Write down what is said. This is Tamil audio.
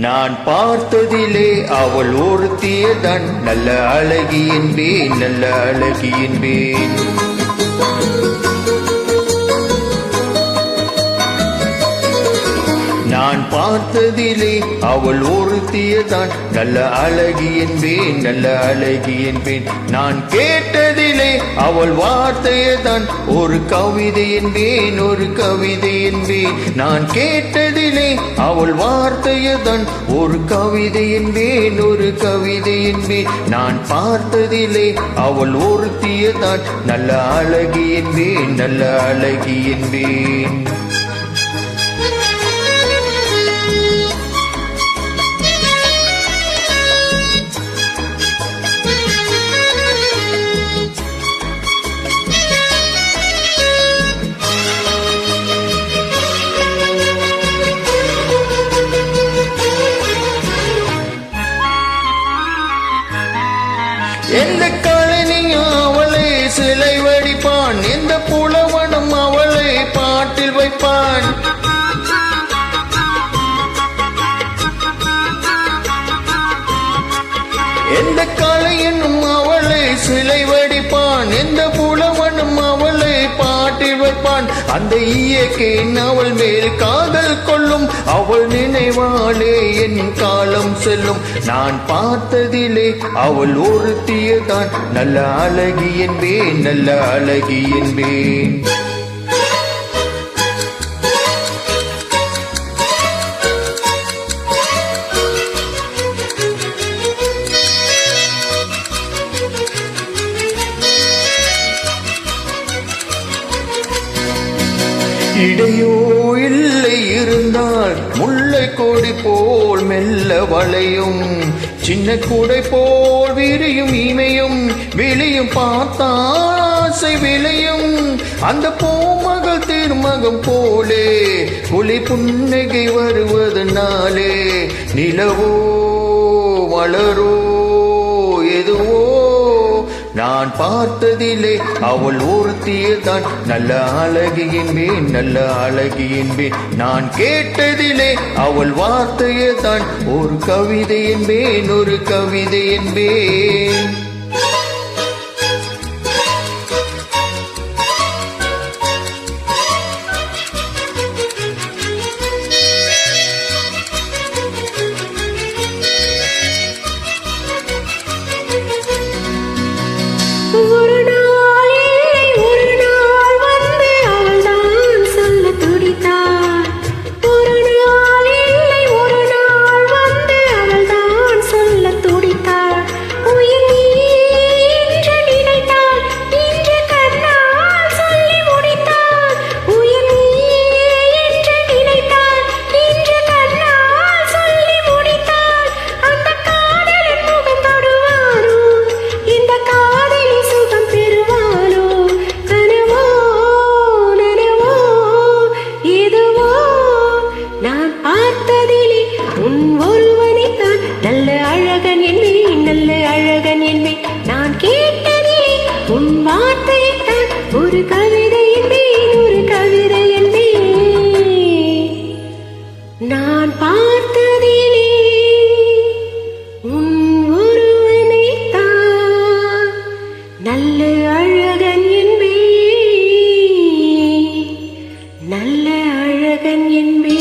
நான் பார்த்ததிலே அவள் ஒருத்தியதான் நல்ல அழகி என்பேன், நல்ல அழகி என்பேன். நான் பார்த்ததிலே அவள் ஒருத்தியதான் நல்ல அழகி என்பேன், நல்ல அழகி என்பேன். நான் கேட்டதிலே அவள் வார்த்தையதான் ஒரு கவிதை என்பேன், ஒரு கவிதை என்பேன். நான் கேட்டதிலே அவள் வார்த்தையதான் ஒரு கவிதை என்பேன், ஒரு கவிதை என்பேன். நான் பார்த்ததிலே அவள் ஒருத்தியதான் நல்ல அழகி என்பேன், நல்ல அழகி என்பேன். எந்த கலைஞனும் அவளை சிலை வடிப்பான், எந்த புலவனும் அவளை பாட்டில் வைப்பான். எந்த கலைஞனும் அவளை சிலை வடிப்பான், எந்த புலவனும் அவளை பாட்டில் வைப்பான். அந்த இயற்கையின் அவள் மேல் காதல் கொள்ளும், அவள் நினைவாளே என் காலம் செல்லும். நான் பார்த்ததிலே அவள் ஒருத்தியதான் நல்ல அழகி என்பேன், நல்ல அழகி என்பேன். இடையோ இல்லை இருந்தால் முல்லை கொடி போல் மெல்ல வளையும், சின்ன கூடை போல் விரியும் இமையும் விழியும் பார்த்தாசை விளையும். அந்த பூமகள் திருமகம் போலே குளி புன்னகை வருவதனாலே நிலவோ மலரோ எதுவோ நான் பார்த்ததிலே அவள் ஒருத்தியதான் நல்ல அழகி என்பேன், நல்ல அழகி என்பேன். நான் கேட்டதிலே அவள் வார்த்தையதான் ஒரு கவிதை என்பேன், ஒரு கவிதை என்பேன். ஒரு நாள் இல்லை ஒரு நாள் வந்து அவள்தான் சொல்ல துடித்தாள். ஒரு நாள் இல்லை ஒரு நாள் வந்து அவள்தான் சொல்ல துடித்தாள். உயிர் நீ என்று நினைத்தாள், இன்று கண்ணால் சொல்லி முடித்தாள். உயிர் நீ என்று நினைத்தாள், இன்று கண்ணால் சொல்லி முடித்தாள். அந்த காதலின் முகம் தொடுவாரோ, இந்த காதலி சுகம் பெறுவாளோ, கனவோ நனவோ எதுவோ. நான் பார்த்ததிலே உன் ஒருவனைத்தான் நல்ல அழகன் என்பேன், நல்ல அழகன் என்பேன். நான் கேட்டதிலே உன் வார்த்தையைத்தான் ஒரு கவிதை என்பேன், ஒரு கவிதை என்பேன். நான் பார்த்ததிலே உன் ஒருவனைத்தான் நல்ல அழகன் என்பேன், நல்ல அழகன் என்பேன்.